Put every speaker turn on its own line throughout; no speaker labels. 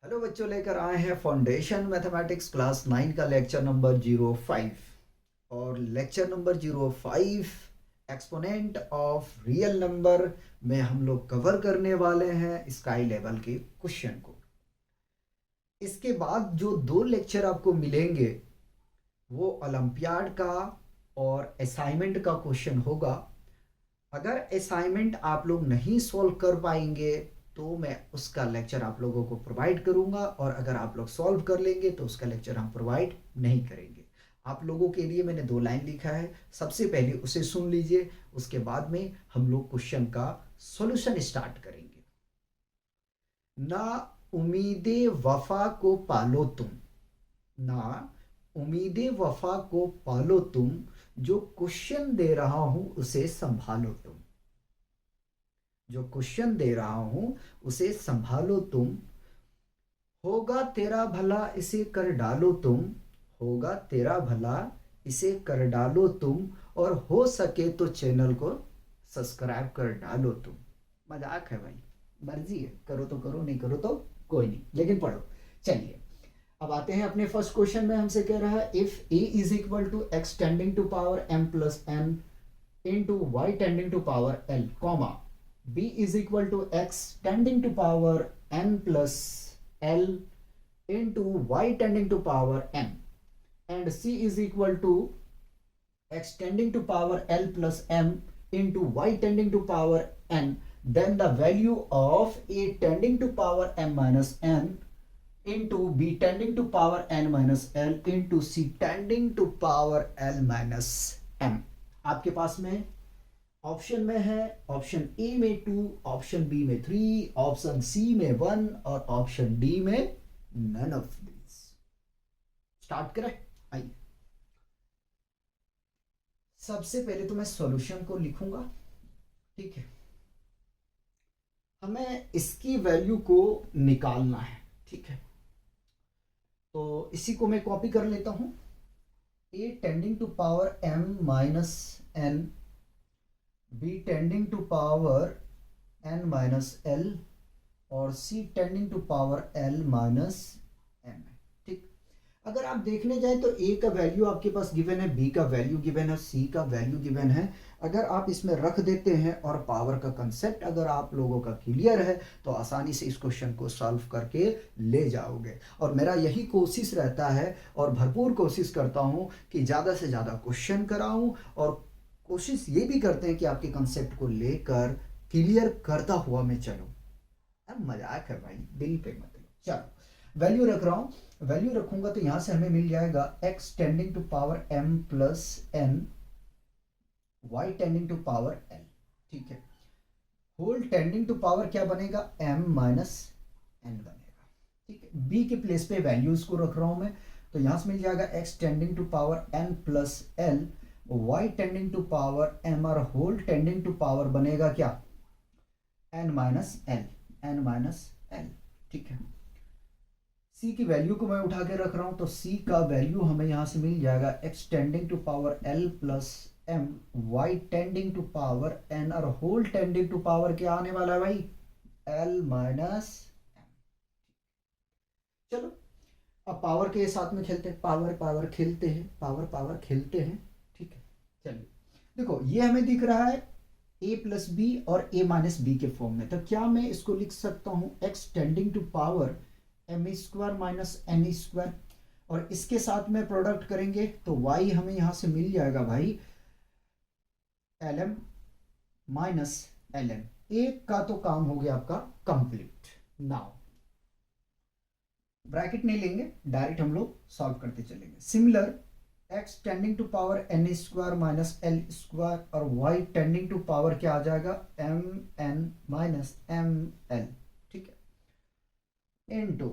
Hello बच्चों, लेकर आए हैं फाउंडेशन मैथमेटिक्स क्लास 9 का लेक्चर नंबर 05। और lecture number 05 exponent of real number में हम लोग कवर करने वाले हैं स्काई लेवल के क्वेश्चन को। इसके बाद जो दो लेक्चर आपको मिलेंगे वो ओलंपियाड का और असाइनमेंट का क्वेश्चन होगा। अगर असाइनमेंट आप लोग नहीं सॉल्व कर पाएंगे तो मैं उसका लेक्चर आप लोगों को प्रोवाइड करूंगा, और अगर आप लोग सॉल्व कर लेंगे तो उसका लेक्चर हम प्रोवाइड नहीं करेंगे। आप लोगों के लिए मैंने दो लाइन लिखा है, सबसे पहले उसे सुन लीजिए, उसके बाद में हम लोग क्वेश्चन का सॉल्यूशन स्टार्ट करेंगे। ना उम्मीदे वफा को पालो तुम, ना उम्मीदे वफा को पालो तुम, जो क्वेश्चन दे रहा हूं उसे संभालो तुम। जो क्वेश्चन दे रहा हूं उसे संभालो तुम। होगा तेरा भला इसे कर डालो तुम। होगा तेरा भला इसे कर डालो तुम, और हो सके तो चैनल को सब्सक्राइब कर डालो तुम। मजाक है भाई, मर्जी है, करो तो करो, नहीं करो तो कोई नहीं, लेकिन पढ़ो। चलिए अब आते हैं अपने फर्स्ट क्वेश्चन में। हमसे कह रहा है if a is equal to x tending to power m plus n into y tending to power l, comma b is equal to x tending to power n plus l into y tending to power m, and c is equal to x tending to power l plus m into y tending to power n, then the value of a tending to power m minus n into b tending to power n minus l into c tending to power l minus m आपके पास में option में है। Option A में 2, option B में 3, option C में 1 और option D में none of these. Start करें, आइए। सबसे पहले तो मैं सॉल्यूशन को लिखूंगा, ठीक है। हमें इसकी वैल्यू को निकालना है, ठीक है। तो इसी को मैं कॉपी कर लेता हूं। A tending to power m minus n, b tending to power n minus l, और c tending to power l minus m, ठीक। अगर आप देखने जाए तो a का वैल्यू आपके पास गिवन है, b का वैल्यू गिवन है, c का वैल्यू गिवन है। अगर आप इसमें रख देते हैं और पावर का कंसेप्ट अगर आप लोगों का क्लियर है तो आसानी से इस क्वेश्चन को सॉल्व करके ले जाओगे। और मेरा यही कोशिश रहता है और भरपूर कोशिश करता हूं कि ज़्यादा से ज़्यादा क्वेश्चन कराऊं, और कोशिश ये भी करते हैं कि आपके कंसेप्ट को लेकर क्लियर करता हुआ मैं चलूं। अब मजाक है भाई, दिल पे मत लो। चलो वैल्यू रख रहा हूं। वैल्यू रखूंगा तो यहां से हमें मिल जाएगा x tending to power m plus n, y tending to power l, ठीक है। होल टेंडिंग टू पावर क्या बनेगा, m माइनस n बनेगा, ठीक है। b के प्लेस पे वैल्यूज को रख रहा हूं मैं, तो यहां से मिल जाएगा x tending to power n plus l, y tending to power m, और होल टेंडिंग टू पावर बनेगा क्या, n minus l, n minus l, ठीक है। c की वैल्यू को मैं उठा के रख रहा हूं, तो c का वैल्यू हमें यहां से मिल जाएगा x tending to power l plus m, y tending to power n, और होल टेंडिंग टू पावर क्या आने वाला है भाई, l माइनस m। चलो अब पावर के साथ में खेलते हैं, पावर पावर खेलते हैं, पावर पावर खेलते हैं, ठीक है। चलिए देखो ये हमें दिख रहा है a प्लस बी और a माइनस बी के फॉर्म में, तो क्या मैं इसको लिख सकता हूं x tending to power m square minus n square, और इसके साथ में प्रोडक्ट करेंगे तो y हमें यहां से मिल जाएगा भाई l m minus l n. एक का तो काम हो गया आपका कंप्लीट। नाउ ब्रैकेट नहीं लेंगे, डायरेक्ट हम लोग सॉल्व करते चलेंगे। Similar x tending to power n square minus l square, और y टेंडिंग टू पावर क्या आ जाएगा, m N minus M l, ठीक है। Into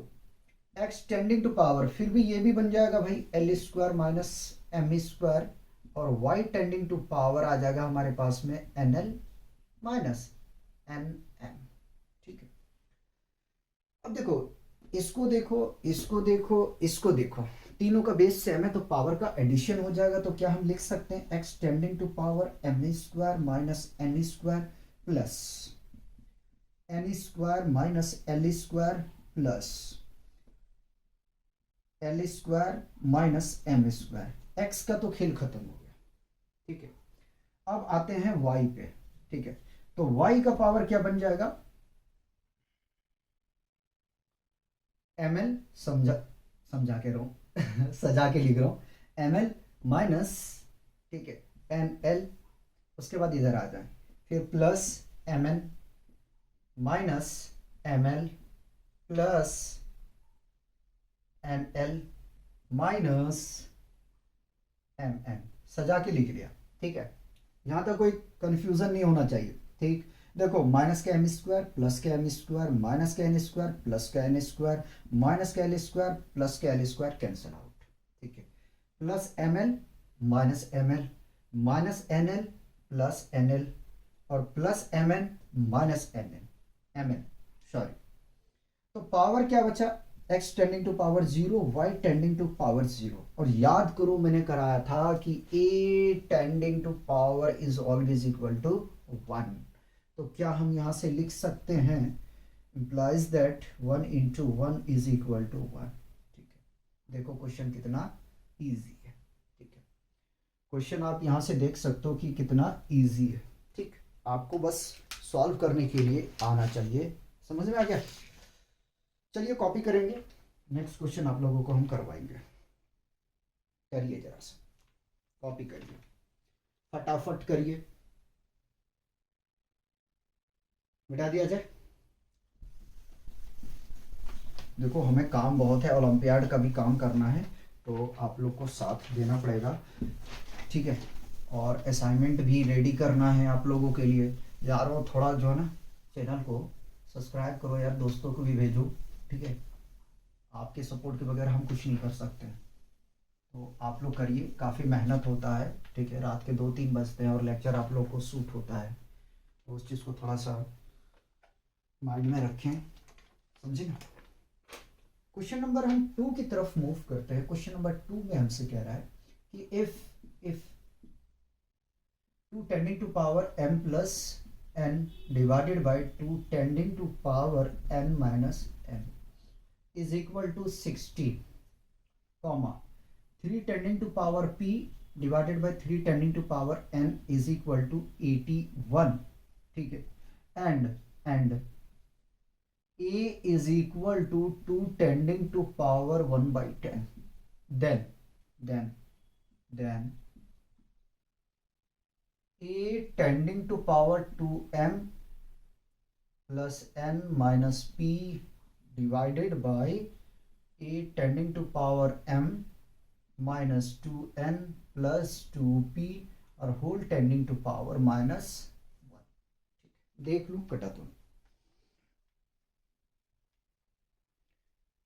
x tending to power, फिर भी ये भी बन जाएगा भाई l square minus m square, और y टेंडिंग टू पावर आ जाएगा हमारे पास में n l minus n m, ठीक है। अब देखो इसको देखो, इसको देखो, इसको देखो, तीनों का बेस सेम है तो पावर का एडिशन हो जाएगा। तो क्या हम लिख सकते हैं x tending to power m square minus n square plus n square minus l square plus l square minus m square. X का तो खेल खत्म हो गया, ठीक है। अब आते हैं वाई पे, ठीक है। तो वाई का पावर क्या बन जाएगा, एम एल, समझा समझा के रहा हूं सजा के लिख रहा हूं, एम एल माइनस, ठीक है, एन एल। उसके बाद इधर आ जाए, फिर plus M N minus M l plus N l minus m n, सजा के लिख लिया, ठीक है। यहां तक कोई कंफ्यूजन नहीं होना चाहिए, ठीक। देखो माइनस का एम स्क्वायर प्लस का एम स्क्वायर माइनस का एन स्क्वायर प्लस का एन स्क्वायर माइनस का एल स्क्वायर प्लस का एल स्क्वायर कैंसिल आउट, ठीक है। Plus M L minus M L minus N L plus N L और plus M N minus N L M N, sorry. तो power क्या बचा, x tending to power 0, y tending to power 0। और याद करो मैंने कराया था कि a tending to power is always equal to 1। तो क्या हम यहां से लिख सकते हैं, implies that 1 into 1 is equal to 1, ठीक है। देखो क्वेश्चन कितना इजी है, ठीक है। क्वेश्चन आप यहां से देख सकते हो कि कितना इजी है, ठीक। आपको बस सॉल्व करने के लिए आना चाहिए, समझ में आ गया। चलिए कॉपी करेंगे, नेक्स्ट क्वेश्चन आप लोगों को हम करवाएंगे। करिए जरा सा, कॉपी करिए, फटाफट करिए, मिटा दिया जाए। देखो हमें काम बहुत है, ओलंपियाड का भी काम करना है, तो आप लोग को साथ देना पड़ेगा, ठीक है। और असाइनमेंट भी रेडी करना है आप लोगों के लिए। यारों थोड़ा जो है ना, चैनल को सब्सक्राइब करो यार, दोस्तों को भी भेजो, ठीक है। आपके सपोर्ट के बगैर हम कुछ नहीं कर सकते, तो आप लोग करिए, काफ़ी मेहनत होता है, ठीक है। रात के 2-3 बजते हैं और लेक्चर आप लोग को शूट होता है, तो उस चीज़ को थोड़ा सा माइंड में रखें, समझे ना। क्वेश्चन नंबर हम 2 की तरफ मूव करते हैं। क्वेश्चन नंबर 2 में हमसे कह रहा है कि if 2 tending to power m plus n divided by 2 tending to power n minus n is equal to 16, comma 3 tending to power p divided by 3 tending to power n is equal to 81, ठीक है। and a is equal to 2 tending to power 1 by 10, then a tending to power 2m plus n minus p divided by a tending to power m minus 2n plus 2p और whole tending to power minus 1। देख लूं कटा तो,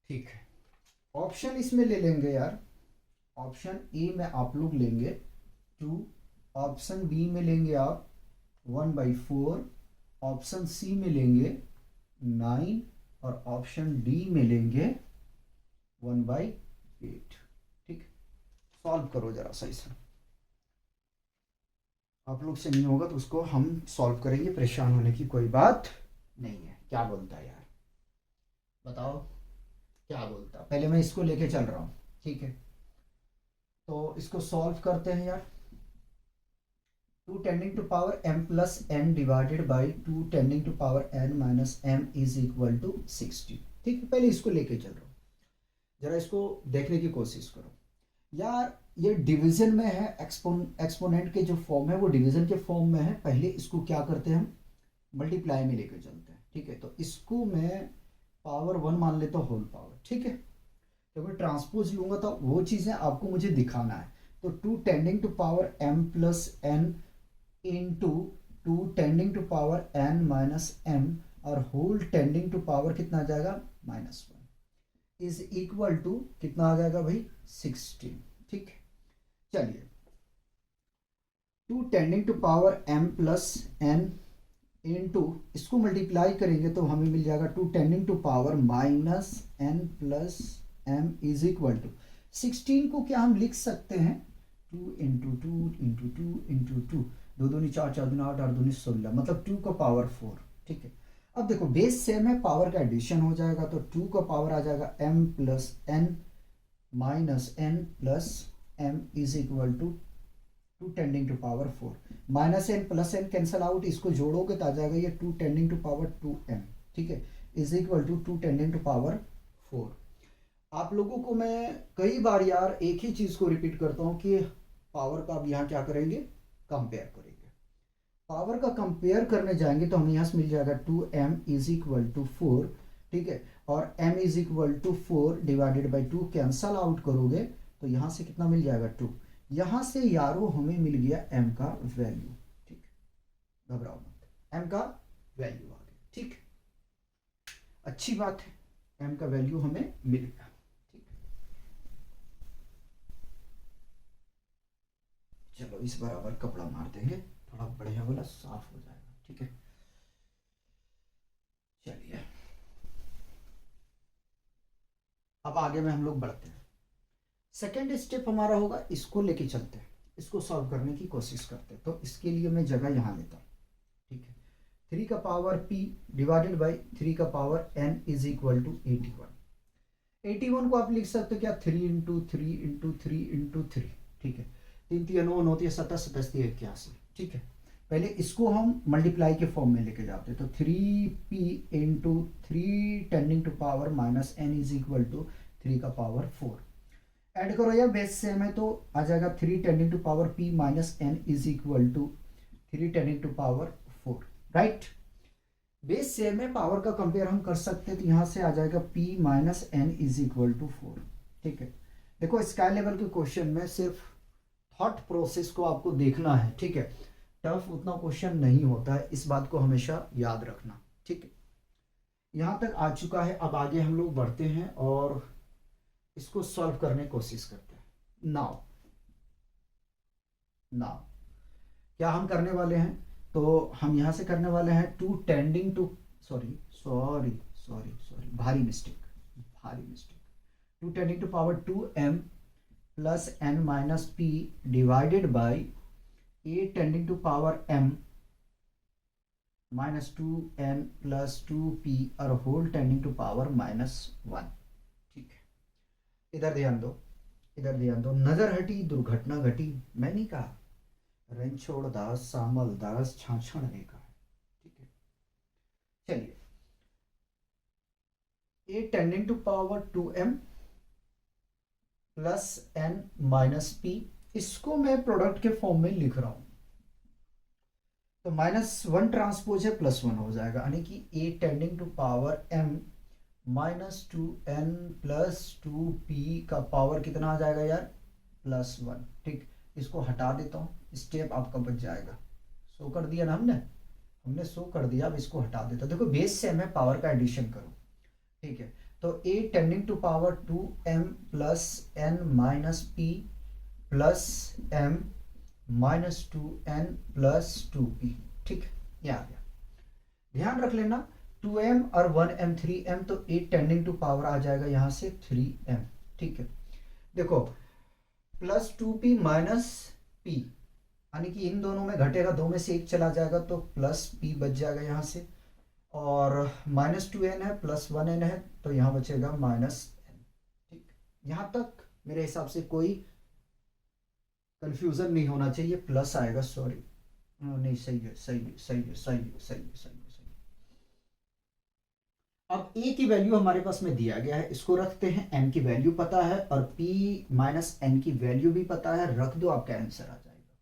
ठीक है। Option इसमें ले लेंगे यार, ऑप्शन ए में आप लोग लेंगे 2, ऑप्शन बी में लेंगे आप 1/4, ऑप्शन सी में लेंगे 9 और ऑप्शन डी में लेंगे 1/8, ठीक। सॉल्व करो जरा सही से, आप लोग से नहीं होगा तो उसको हम सॉल्व करेंगे, परेशान होने की कोई बात नहीं है। क्या बोलता है यार, बताओ क्या बोलता। पहले मैं इसको लेके चल रहा हूँ, ठीक है। तो इसको सॉल्व करते हैं यार। 2 tending to power m plus n divided by 2 tending to power n minus m is equal to 60, ठीक है। पहले इसको लेके चल रहा हूँ, जरा इसको देखने की कोशिश करो यार। ये डिवीजन में है, एक्सपोनेंट के जो फॉर्म है वो डिवीजन के फॉर्म में है। पहले इसको क्या करते हैं, हम मल्टीप्लाई में लेकर चलते हैं, ठीक है। तो इसको मैं पावर 1 मान लेता हूँ, होल पावर, ठीक है। तो मैं ट्रांसपोज लूंगा तो वो चीज़ें आपको मुझे दिखाना है। तो 2 tending to power m plus n into 2 tending to power n minus m और होल टेंडिंग टू पावर कितना आ जाएगा, -1 इज इक्वल टू कितना आ जाएगा भाई, 16, ठीक है। चलिए 2 tending to power m plus n into इसको मल्टीप्लाई करेंगे तो हमें मिल जाएगा 2 tending to power minus n plus m is equal to 16 को क्या हम लिख सकते हैं, 2 इंटू 2 इंटू 2 इंटू 2, 2 दूनी 4, 4 दूनी 8, 8 दूनी 16, मतलब 2 का पावर 4, ठीक है। अब देखो बेस सेम है, पावर का एडिशन हो जाएगा, तो 2 का पावर आ जाएगा m plus n minus n plus m is equal to 2 tending to power 4। Minus n plus n cancel out, इसको जोड़ोगे तो आ जाएगा ये 2 टेंडिंग टू पावर 2m, ठीक है, is equal to 2 tending to power 4। आप लोगों को मैं कई बार यार एक ही चीज को रिपीट करता हूँ कि पावर का अब यहाँ क्या करेंगे, कंपेयर करेंगे। पावर का कंपेयर करने जाएंगे तो हमें यहाँ से मिल जाएगा 2m इज इक्वल टू 4, ठीक है, और m is equal to 4 divided by 2 cancel out करोगे तो यहाँ से कितना मिल जाएगा 2। यहाँ से यारो हमें मिल गया m का वैल्यू, ठीक, घबराओ मत, m का वैल्यू आ गया, ठीक, अच्छी बात है, m का वैल्यू हमें मिल गया, ठीक। चलो इस बराबर कपड़ा मार देंगे, थोड़ा बढ़िया वाला साफ हो जाएगा, ठीक है। चलिए अब आगे में हम लोग बढ़ते हैं। सेकेंड स्टेप हमारा होगा, इसको लेके चलते हैं, इसको सॉल्व करने की कोशिश करते हैं। तो इसके लिए मैं जगह यहाँ लेता हूँ, ठीक है। 3 का पावर p डिवाइडेड बाई 3 का power n is equal to 81। 81 को आप लिख सकते हो क्या, 3 इंटू 3 इंटू 3 इंटू 3, ठीक है, 3 3 9 होती है 17 87 81, ठीक है। पहले इसको हम मल्टीप्लाई के फॉर्म में लेके जाते हैं, तो 3p into 3 tending to power minus n is equal to 3 का पावर 4। ऐड करो या बेस सेम है तो आ जाएगा 3 tending to power p minus n is equal to 3 tending to power 4, right. Base same है, पावर का कंपेयर हम कर सकते हैं, तो यहाँ से आ जाएगा p minus n is equal to 4, ठीक है। देखो स्काई लेवल के क्वेश्चन में सिर्फ थॉट प्रोसेस को आपको देखना है, ठीक है, टफ उतना क्वेश्चन नहीं होता है, इस बात को हमेशा याद रखना, ठीक है। यहाँ तक आ चुका है, अब आगे हम लोग बढ़ते हैं और इसको सॉल्व करने की कोशिश करते हैं। नाउ नाउ क्या हम करने वाले हैं, तो हम यहाँ से करने वाले हैं 2 tending to sorry sorry sorry sorry भारी mistake 2 tending to power 2m plus n minus p divided by a tending to power m minus 2n plus 2p और whole tending to power minus 1, ठीक है। इधर ध्यान दो, इधर ध्यान दो, नजर हटी दुर्घटना घटी, मैं नहीं कहा, रणछोड़ दास सामल दास छाछण ने कहा, ठीक है। चलिए a tending to power 2m plus n minus p, इसको मैं प्रोडक्ट के फॉर्म में लिख रहा हूं, तो -1 ट्रांसपोज है +1 हो जाएगा, यानी कि a tending to power m minus 2n plus 2p का पावर कितना आ जाएगा यार, +1, ठीक। इसको हटा देता हूँ, स्टेप आपका बच जाएगा, शो कर दिया ना हमने शो कर दिया, अब इसको हटा देता। देखो बेस सेम है, पावर का एडिशन करो, ठीक है। तो a tending to power 2m plus n minus p plus m minus 2n plus 2p, ठीक है, ये आ गया। ध्यान रख लेना 2m और 1m 3m, तो a टेंडिंग टू पावर आ जाएगा यहाँ से 3m, ठीक है। देखो प्लस 2p माइनस p, यानी कि इन दोनों में घटेगा, दो में से एक चला जाएगा तो प्लस p बच जाएगा यहाँ से, और माइनस 2n है प्लस 1n है तो यहाँ बचेगा माइनस n, ठीक। यहाँ तक मेरे हिसाब से कोई कंफ्यूजन नहीं होना चाहिए, प्लस आएगा, सॉरी नहीं, सही है सही है सही है सही है सही है सही है। अब a की वैल्यू हमारे पास में दिया गया है, इसको रखते हैं, n की वैल्यू पता है और p माइनस n की वैल्यू भी पता है, रख दो आपका आंसर आ जाएगा,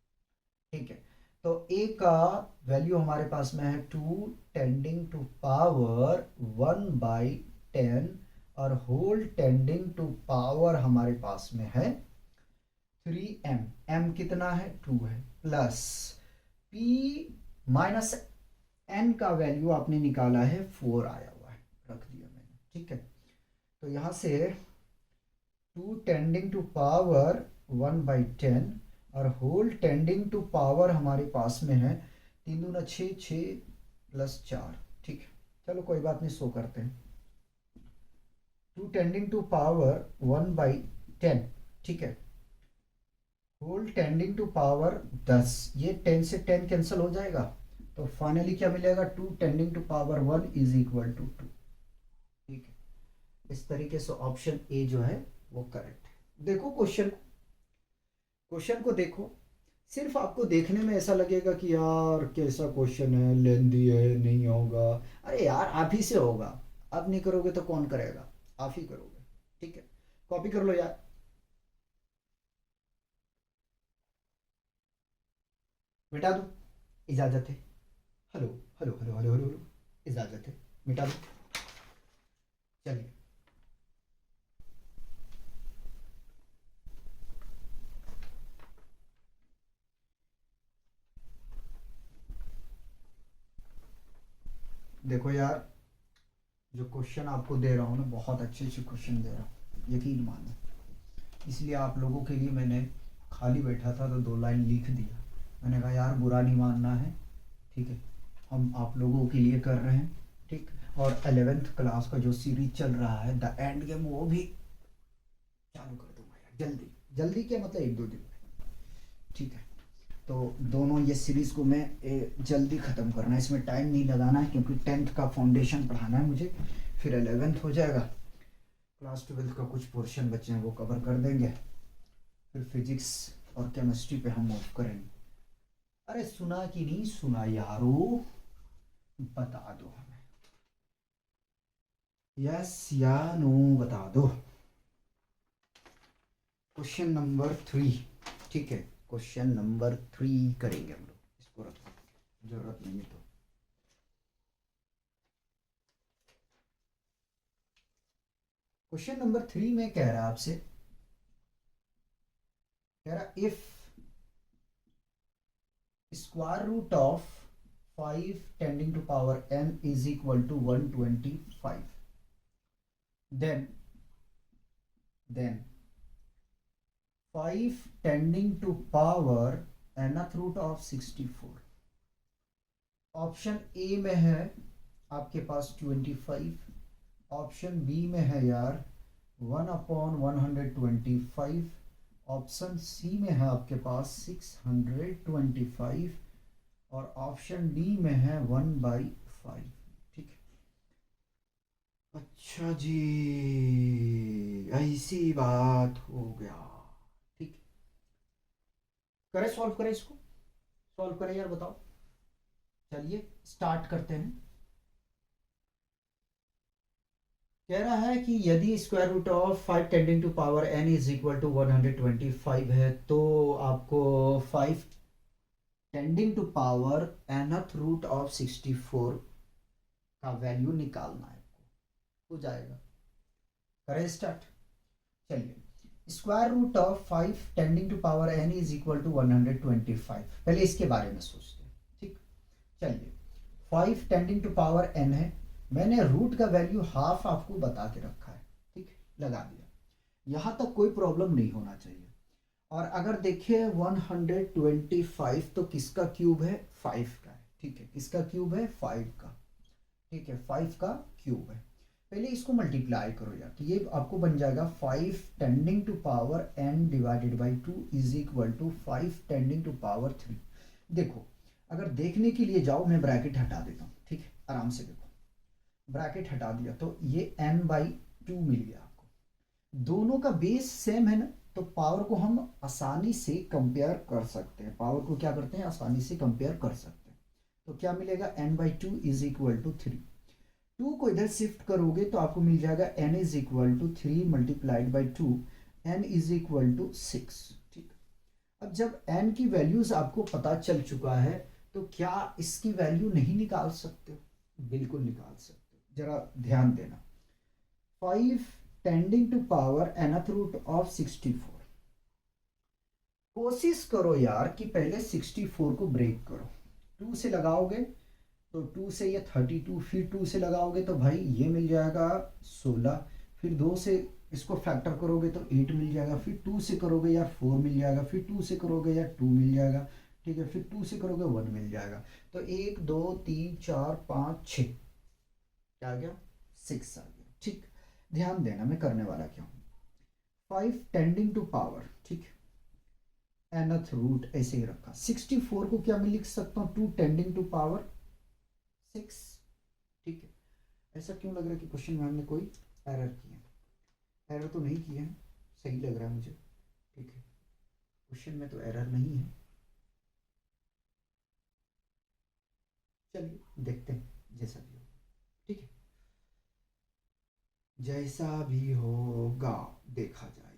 ठीक है। तो a का वैल्यू हमारे पास में है 2 टेंडिंग टू पावर 1/10 और होल टेंडिंग टू पावर हमारे पास में है 3m, m कितना है 2 है, प्लस p माइनस n का वैल्यू आपने निकाला है 4 आया हुआ है, रख दिया मैंने, ठीक है। तो यहाँ से 2 टेंडिंग टू पावर 1/10 और होल टेंडिंग टू पावर हमारे पास में है 3 दूना 6 6 प्लस 4, ठीक है। चलो कोई बात नहीं, सो करते हैं। 2 टेंडिंग टू पावर 1/10, ठीक है, होल टेंडिंग टू पावर 10, ये 10 से 10 कैंसिल हो जाएगा, तो फाइनली क्या मिलेगा 2 tending to power 1 is equal to 2, ठीक है। इस तरीके से ऑप्शन ए जो है वो करेक्ट है। देखो क्वेश्चन को देखो। सिर्फ आपको देखने में ऐसा लगेगा कि यार कैसा क्वेश्चन है, लेंदी है, नहीं होगा। अरे यार आप ही से होगा। आप नहीं करोगे तो कौन करेगा? आप ही करोगे। ठीक है, कॉपी कर लो यार। मिटा दो, इजाजत है। Hello hello hello hello hello hello, इजाजत है, मिटा दो। चलिए, देखो यार, जो क्वेश्चन आपको दे रहा हूँ ना, बहुत अच्छे अच्छे क्वेश्चन दे रहा हूँ, यकीन मानो। इसलिए आप लोगों के लिए मैंने खाली बैठा था तो दो लाइन लिख दिया। मैंने कहा यार बुरा नहीं मानना है, ठीक है, हम आप लोगों के लिए कर रहे हैं। ठीक। और 11th क्लास का जो सीरीज चल रहा है द एंड गेम, वो भी चालू कर दूंगा यार जल्दी। जल्दी क्या मतलब, एक दो दिन में। ठीक है, तो दोनों ये सीरीज को मैं जल्दी ख़त्म करना है, इसमें टाइम नहीं लगाना है, क्योंकि 10th का फाउंडेशन पढ़ाना है मुझे, फिर 11th हो जाएगा। क्लास 12th का कुछ पोर्शन बचे हैं वो कवर कर देंगे, फिर फिजिक्स और केमिस्ट्री पे हम मूव करेंगे। अरे सुना कि नहीं सुना यारो, बता दो हमें, यस या नो, बता दो। Question number 3। ठीक है, क्वेश्चन नंबर 3 करेंगे हम लोग, इसको रखो, जरूरत नहीं है तो। क्वेश्चन नंबर 3 में कह रहा है आपसे, कह रहा if square root of 5 tending to power n is equal to 125, then then 5 tending to power nth root of 64। Option A में है आपके पास 25, ऑप्शन बी में है यार 1/125, ऑप्शन सी में है आपके पास 625, और ऑप्शन डी में है 1/5। ठीक है, अच्छा जी, ऐसी बात हो गया। ठीक, करें सॉल्व करें इसको, सॉल्व करें यार, बताओ। चलिए स्टार्ट करते हैं। कह रहा है कि यदि square root of 5 tending to power n is equal to 125 है, तो आपको 5 tending to power nth root of 64 का वैल्यू निकालना है। हो जाएगा, करें स्टार्ट। चलिए, square root of 5 tending to power n is equal to 125, पहले इसके बारे में सोचते हैं। ठीक, चलिए, 5 टेंडिंग टू पावर n है, मैंने रूट का वैल्यू हाफ आपको बता के रखा है। ठीक, लगा दिया, यहाँ तक कोई प्रॉब्लम नहीं होना चाहिए। और अगर देखिए 125 तो किसका क्यूब है? 5 का है। ठीक है, किसका क्यूब है? 5 का। ठीक है, 5 का क्यूब है। पहले इसको मल्टीप्लाई करो यार, तो ये आपको बन जाएगा 5 tending to power n divided by 2 is equal to 5 tending to power 3। देखो, अगर देखने के लिए जाओ, मैं ब्रैकेट हटा देता हूँ। ठीक है, आराम से देखो, ब्रैकेट हटा दिया तो ये n/2 मिल गया आपको। दोनों का बेस सेम है ना, तो पावर को हम आसानी से कंपेयर कर सकते हैं। पावर को क्या करते हैं? आसानी से कंपेयर कर सकते हैं। तो क्या मिलेगा? n/2 is equal to 3। 2 को इधर शिफ्ट करोगे तो आपको मिल जाएगा n is equal to 3 multiplied by 2, n is equal to 6। ठीक, अब जब n की वैल्यूज आपको पता चल चुका है, तो क्या इसकी वैल्यू नहीं निकाल सकते हो? बिल्कुल निकाल सकते हो, जरा ध्यान देना। 5 tending to power nth root of 64। कोशिश करो यार कि पहले 64 को ब्रेक करो। 2 से लगाओगे तो 2 से ये 32, फिर 2 से लगाओगे तो भाई ये मिल जाएगा 16, फिर 2 से इसको फैक्टर करोगे तो 8 मिल जाएगा, फिर 2 से करोगे यार 4 मिल जाएगा, फिर 2 से करोगे यार 2 मिल जाएगा। ठीक है, फिर 2 से करोगे 1 मिल जाएगा। तो 1 2 3 4 5 6, क्या आ गया? 6 आ गया। ठीक, ध्यान देना मैं करने वाला क्या हूँ। 5 टेंडिंग टू पावर, ठीक, nth रूट ऐसे ही रखा। 64 को क्या मैं लिख सकता हूँ? 2 टेंडिंग टू पावर 6। ठीक है, ऐसा क्यों लग रहा है कि क्वेश्चन में हमने कोई एरर की है? एरर तो नहीं की है, सही लग रहा है मुझे, ठीक है, क्वेश्चन में तो एरर नहीं है। चलिए देखते हैं जैसा भी हो, ठीक है, जैसा भी होगा देखा जाएगा।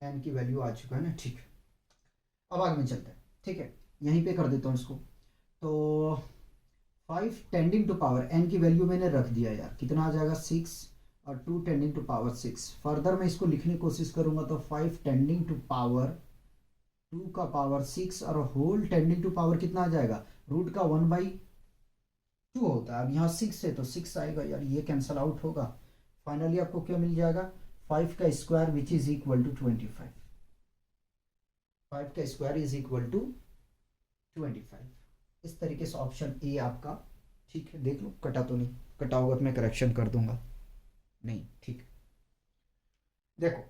एन की वैल्यू आ चुका है ना, ठीक है, अब आगे में चलते हैं, ठीक है, यहीं पे कर देता हूँ इसको। तो 5 टेंडिंग टू पावर, एन की वैल्यू मैंने रख दिया यार, कितना आ जाएगा 6, और 2 टेंडिंग टू पावर 6। फर्दर मैं इसको लिखने की कोशिश करूंगा तो 5 टेंडिंग टू पावर 2 का पावर 6, और होल टेंडिंग टू पावर कितना आ जाएगा, रूट का 1/2 होता है। अब यहाँ 6 है तो 6 आएगा यार, ये कैंसल आउट होगा। फाइनली आपको क्या मिल जाएगा, 5 का square which is equal to 25। 5 का स्क्वायर इज इक्वल टू 25। इस तरीके से ऑप्शन ए आपका ठीक है। देख लो कटा तो नहीं, कटा होगा तो मैं करेक्शन कर दूंगा, नहीं ठीक। देखो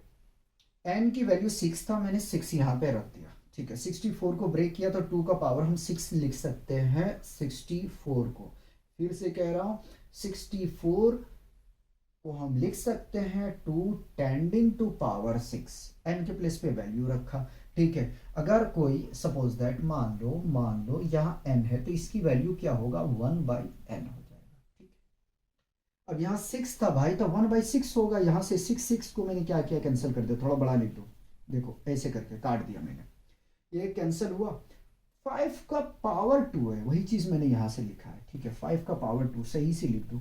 एन की वैल्यू 6 था, मैंने 6 यहाँ पे रख दिया, ठीक है। 64 को ब्रेक किया तो 2 का पावर हम 6 लिख सकते हैं 64 को। फिर से कह रहा हूँ 64 को हम लिख सकते हैं 2 टेंडिंग टू पावर 6, एन के प्लेस पे वैल्यू रखा, ठीक है। अगर कोई सपोज दैट मान लो यहाँ एन है तो इसकी वैल्यू क्या होगा 1/n हो जाएगा, ठीक है। अब यहाँ 6 था भाई तो 1/6 होगा, यहाँ से 6 को मैंने क्या किया कैंसिल कर दिया, थोड़ा बड़ा लिख दो, देखो ऐसे करके काट दिया मैंने, ये कैंसिल हुआ। 5 का पावर 2 है, वही चीज मैंने यहाँ से लिखा है, ठीक है। 5 का पावर 2 सही से लिख दो,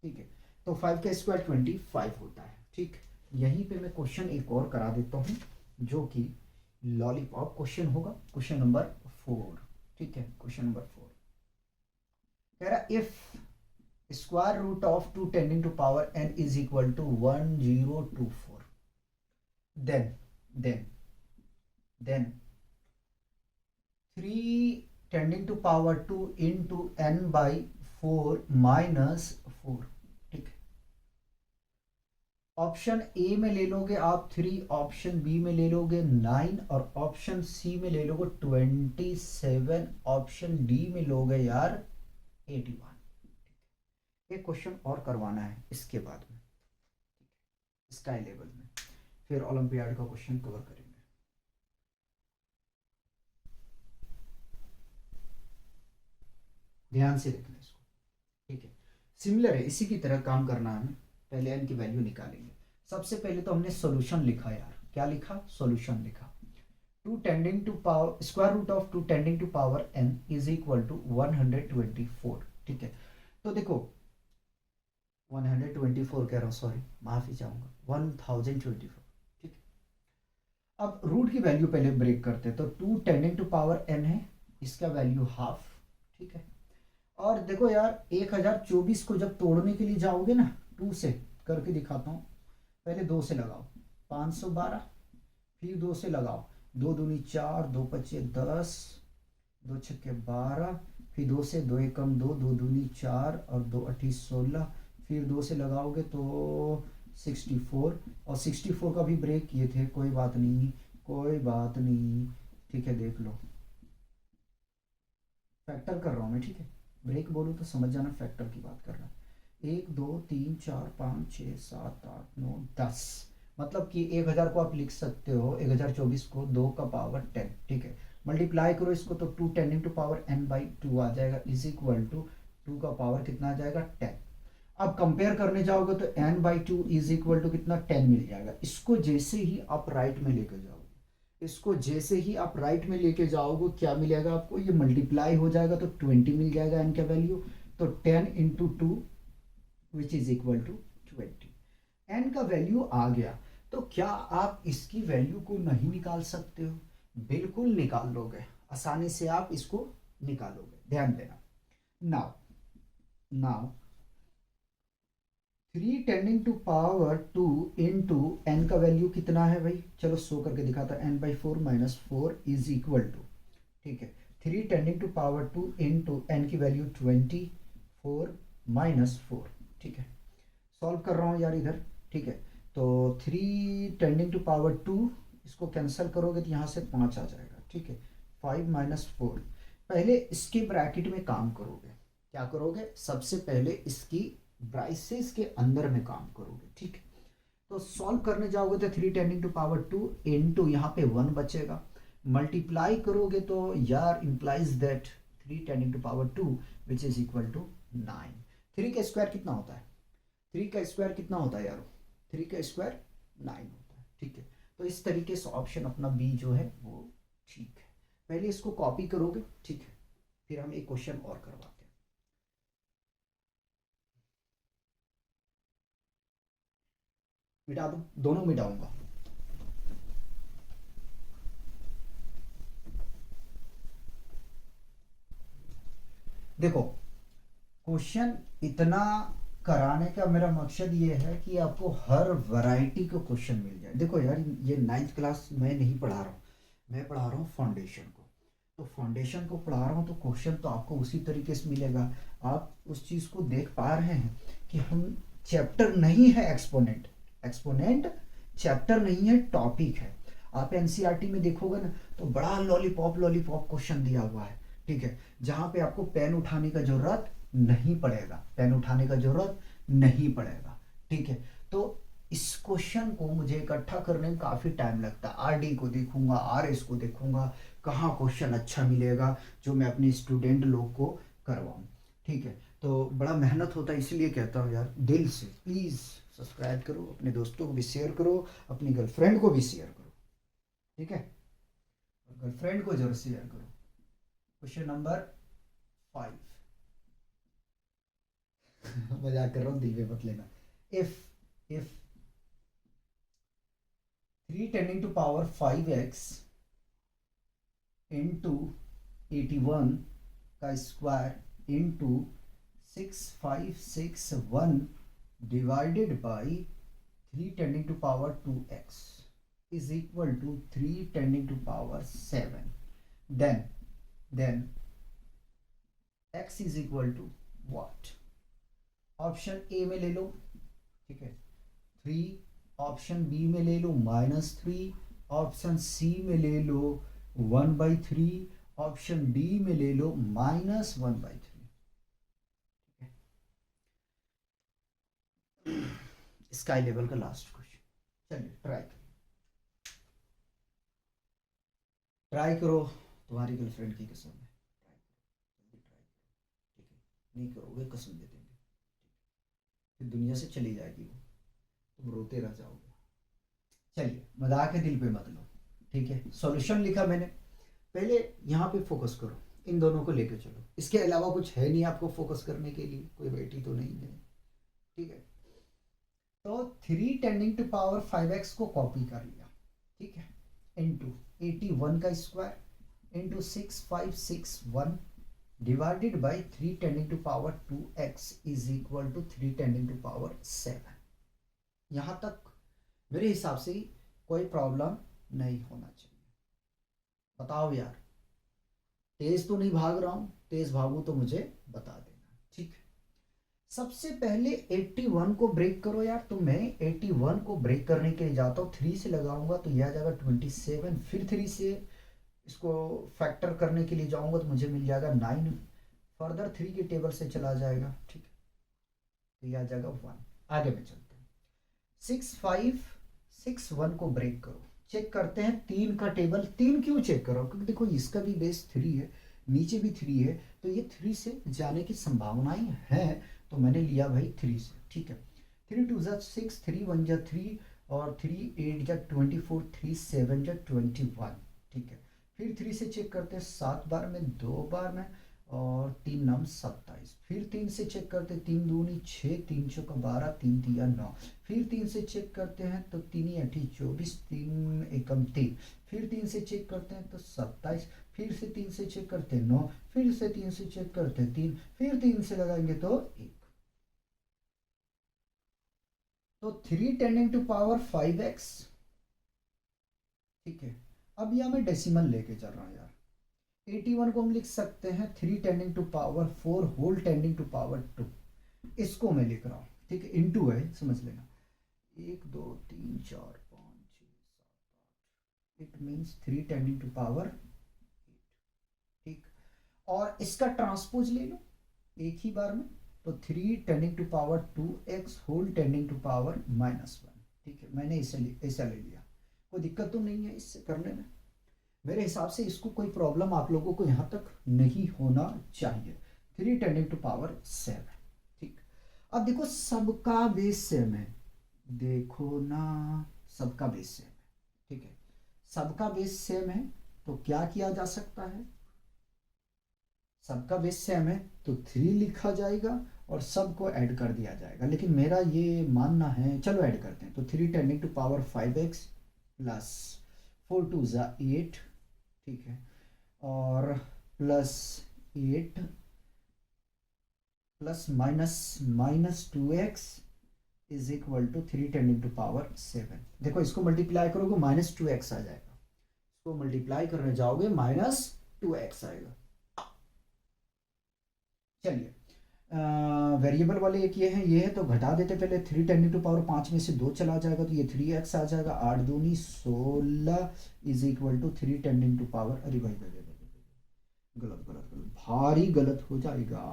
ठीक है। तो 5 का स्क्वायर 25 होता है, ठीक। यहीं पे मैं क्वेश्चन एक और करा देता हूँ जो कि लॉलीपॉप क्वेश्चन होगा, क्वेश्चन नंबर 4, ठीक है। क्वेश्चन नंबर 4 कह रहा if square root of 2 tending to power n is equal to 1024, then then then 3 tending to power 2 into n/4 minus 4, ठीक है। ऑप्शन ए में ले लोगे आप 3, ऑप्शन बी में ले लोगे 9, और ऑप्शन सी में ले लोगे 27, ऑप्शन डी में लोगे यार 81। एक क्वेश्चन और करवाना है इसके बाद में, स्काई लेवल में, फिर ओलंपियाड का क्वेश्चन कवर करेंगे। ध्यान से देखना इसको, ठीक है। सिमिलर है, इसी की तरह काम करना है हमें। पहले एन की वैल्यू निकालेंगे। सबसे पहले तो हमने सॉल्यूशन लिखा यार, क्या लिखा, सॉल्यूशन लिखा। 2 tending to power square root of 2 tending to power n is equal to 124, ठीक है। तो देखो 124 कह रहा हूँ, सॉरी माफी चाहूंगा, 1024, ठीक है। अब रूट की वैल्यू पहले ब्रेक करते, तो 2 टेंडिंग टू पावर n है, इसका वैल्यू हाफ, ठीक है। और देखो यार 1024 को जब तोड़ने के लिए जाओगे ना, 2 से करके दिखाता हूँ, पहले 2 से लगाओ 512, फिर 2 से लगाओ, 2 दूनी 4, 2 पचे 10, 2 छक्के 12, फिर 2 से 2 एकम 2, 2 दूनी 4 और 2 अठी 16, फिर 2 से लगाओगे तो 64, और 64 का भी ब्रेक किए थे, कोई बात नहीं कोई बात नहीं, ठीक है। देख लो फैक्टर कर रहा हूँ मैं, ठीक है। ब्रेक बोलूँ तो समझ जाना फैक्टर की बात कर रहा है। 1 2 3 4 5 6 7 8 9 10, मतलब कि 1000 को आप लिख सकते हो 1024 को 2 का पावर 10, ठीक है। मल्टीप्लाई करो इसको तो 2 टेंडिंग टू पावर n/2 आ जाएगा, इज इक्वल टू 2 का पावर कितना आ जाएगा 10। अब कंपेयर करने जाओगे तो n/2 इज इक्वल टू कितना 10 मिल जाएगा। इसको जैसे ही आप राइट में लेकर जाओगे, इसको जैसे ही आप राइट में लेके जाओगे क्या मिलेगा आपको, ये मल्टीप्लाई हो जाएगा तो 20 मिल जाएगा एन का वैल्यू, तो 10 into 2 which is equal to 20। N का वैल्यू आ गया, तो क्या आप इसकी वैल्यू को नहीं निकाल सकते हो, बिल्कुल निकाल लोगे, आसानी से आप इसको निकालोगे। ध्यान देना, now now 3 tending to power 2 into n का वैल्यू कितना है भाई, चलो शो करके दिखाता है, n/4 minus 4 is equal to, ठीक है। 3 tending to power 2 into n की वैल्यू 24 माइनस 4, ठीक है। सॉल्व कर रहा हूँ यार इधर, ठीक है। तो 3 टेंडिंग टू पावर 2, इसको कैंसिल करोगे तो यहाँ से 5 आ जाएगा, ठीक है। 5 माइनस 4, पहले इसके ब्रैकेट में काम करोगे, क्या करोगे, सबसे पहले इसकी ब्राइसेस के अंदर में काम करोगे, ठीक है। तो सॉल्व करने जाओगे तो 3 10 टू पावर 2 इंटू यहाँ पे 1 बचेगा, मल्टीप्लाई करोगे तो यार implies that 3 10 to power 2 which is equal to 9। 3 का स्क्वायर कितना होता है? 3 का स्क्वायर कितना होता है यार? 3 का स्क्वायर 9 होता है, ठीक है। तो इस तरीके से ऑप्शन अपना बी जो है वो ठीक है। पहले इसको कॉपी करोगे, ठीक है, फिर हम एक क्वेश्चन और करवाते हैं। मिटा दो, दोनों मिटाऊंगा। देखो, क्वेश्चन इतना कराने का मेरा मकसद ये है कि आपको हर वैरायटी का क्वेश्चन मिल जाए। देखो यार, ये 9th क्लास मैं नहीं पढ़ा रहा हूँ, मैं पढ़ा रहा हूँ फाउंडेशन को। तो फाउंडेशन को पढ़ा रहा हूँ तो क्वेश्चन तो आपको उसी तरीके से मिलेगा। आप उस चीज़ को देख पा रहे हैं कि हम चैप्टर नहीं है एक्सपोनेंट, एक्सपोनेंट चैप्टर नहीं है, टॉपिक है। आप एनसीईआरटी में देखोगे ना तो बड़ा लॉलीपॉप लॉलीपॉप क्वेश्चन दिया हुआ है, ठीक है, जहाँ पे आपको पेन उठाने का जरूरत नहीं पड़ेगा, पेन उठाने का जरूरत नहीं पड़ेगा, ठीक है। तो इस क्वेश्चन को मुझे इकट्ठा करने में काफ़ी टाइम लगता है। आरडी को देखूंगा, आरएस को देखूंगा, कहाँ क्वेश्चन अच्छा मिलेगा जो मैं अपने स्टूडेंट लोग को करवाऊँ, ठीक है। तो बड़ा मेहनत होता है, इसलिए कहता हूँ यार दिल से प्लीज़ सब्सक्राइब करो, अपने दोस्तों को भी शेयर करो, अपनी गर्लफ्रेंड को भी शेयर करो, ठीक है, गर्लफ्रेंड को जरूर शेयर करो। Question number 5। मजाक कर रहा हूँ, दिल पे मत लेना। If 3 10 to power 5x into 81 का square into 6561 divided by 3 10 to power 2x is equal to 3 10 to power 7, then x is equal to what? Option A में ले लो, ठीक है, 3, ऑप्शन बी में ले लो -3, ऑप्शन सी में ले लो 1/3, ऑप्शन डी में ले लो -1/3। स्काई लेवल का लास्ट क्वेश्चन, चलिए ट्राई करो, तुम्हारी गर्लफ्रेंड की कसम है, ट्राई करो, ठीक है, नहीं करोगे कसम दे देंगे, फिर दुनिया से चली जाएगी वो, तुम रोते रह जाओगे। चलिए मजाक है, दिल पे मत लो, ठीक है। सॉल्यूशन लिखा मैंने, पहले यहाँ पे फोकस करो, इन दोनों को लेकर चलो, इसके अलावा कुछ है नहीं आपको फोकस करने के लिए, कोई बैठी तो नहीं है, ठीक है। तो 3 10 टू पावर 5x को कॉपी कर लिया, ठीक है, इंटू 81 का square into 6561 divided by 3 10 to power 2x is equal to 3 10 to power 7। यहाँ तक मेरे हिसाब से कोई प्रॉब्लम नहीं होना चाहिए। बताओ यार, तेज तो नहीं भाग रहा हूं? तेज भागू तो मुझे बता देना, ठीक है। सबसे पहले 81 को ब्रेक करो यार, तो मैं 81 को ब्रेक करने के लिए जाता हूँ, 3 से लगाऊंगा तो यह आ जाएगा 27, फिर 3 से इसको फैक्टर करने के लिए जाऊंगा तो मुझे मिल जाएगा 9, फर्दर 3 के टेबल से चला जाएगा, ठीक है, तो यह आ जाएगा 1। आगे में चलते हैं, 6561 को ब्रेक करो, चेक करते हैं 3 का टेबल। 3 क्यों चेक करो? क्योंकि देखो इसका भी बेस 3 है, नीचे भी 3 है, तो ये 3 से जाने की संभावनाएं हैं, तो मैंने लिया भाई 3 से, ठीक है। 3 2 जा 6, 3 1 जा 3, और 3 8 जा 24, 3 7 जा 21, ठीक है। फिर 3 से चेक करते हैं 7 बार में, 2 बार में, और 3 9 27, फिर 3 से चेक करते हैं 3 दूनी 6, 3 चौका 12, 3 तिया 9, फिर 3 से चेक करते हैं तो 3 8 24, 3 एकम 3, फिर 3 से चेक करते हैं तो 27, फिर से 3 से चेक करते हैं 9, फिर से 3 से चेक करते हैं 3, फिर 3 से लगाएंगे तो 1। तो 3 10 टू पावर 5x, ठीक है। अब यह मैं डेसिमल लेके चल रहा हूँ यार, 81 को हम लिख सकते हैं 3 10 to power 4 whole 10 to power 2, इसको मैं लिख रहा हूँ, ठीक है, इंटू है, समझ लेना, 1 2 3 4 5 6 7 8, इट मीन्स 3 10 टू पावर 8, ठीक। और इसका ट्रांसपोज ले लो एक ही बार में, तो 3 tending to power 2x whole tending to power -1। ठीक है, मैंने इसे ऐसा ले लिया, कोई दिक्कत तो नहीं है इससे करने में। मेरे हिसाब से इसको कोई प्रॉब्लम आप लोगों को यहाँ तक नहीं होना चाहिए। 3 टेंडिंग टू पावर 7। ठीक, अब देखो सबका बेस सेम है, देखो ना सबका बेस सेम है। ठीक है, सबका बेस सेम है तो क्या किया जा सकता है, सबका बेस सेम है तो 3 लिखा जाएगा और सबको ऐड कर दिया जाएगा। लेकिन मेरा ये मानना है, चलो ऐड करते हैं, तो 3 tending to power 5x plus 4 2 ज़ा 8। ठीक है, और plus 8 plus minus 2x is equal to 3 tending to power 7। देखो इसको मल्टीप्लाई करोगे -2x आ जाएगा, इसको मल्टीप्लाई करने जाओगे -2x आएगा। चलिए वेरिएबल वाले एक ये है तो घटा देते पहले। 3 टेंडिंग टू पावर 5 में से 2 चला जाएगा तो ये 3x आ जाएगा। 8 दूनी 16 is equal to 3 tending to power, अरे भाई भाई गलत गलत गलत, भारी गलत हो जाएगा।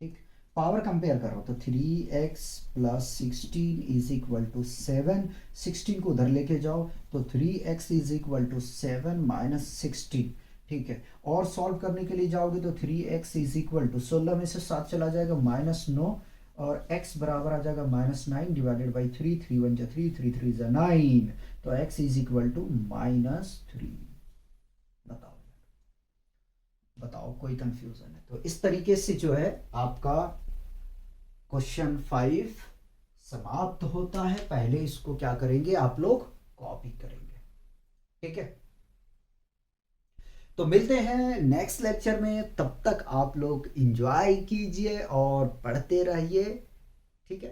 ठीक, पावर कंपेयर करो तो 3x plus 16 is equal to 7। 16 को उधर लेके जाओ तो 3x is equal to 7 minus 16। ठीक है, और सॉल्व करने के लिए जाओगे तो 3x इज इक्वल टू 16 में से 7 चला जाएगा -9 और x बराबर आ जाएगा -9 डिवाइडेड बाई 3। 3 1 जा 3, 3 3 जा 9, तो x इज इक्वल टू -3। बताओ बताओ, कोई कंफ्यूजन है तो इस तरीके से जो है आपका क्वेश्चन 5 समाप्त होता है। पहले इसको क्या करेंगे आप लोग, कॉपी करेंगे। ठीक है, तो मिलते हैं नेक्स्ट लेक्चर में, तब तक आप लोग एंजॉय कीजिए और पढ़ते रहिए। ठीक है।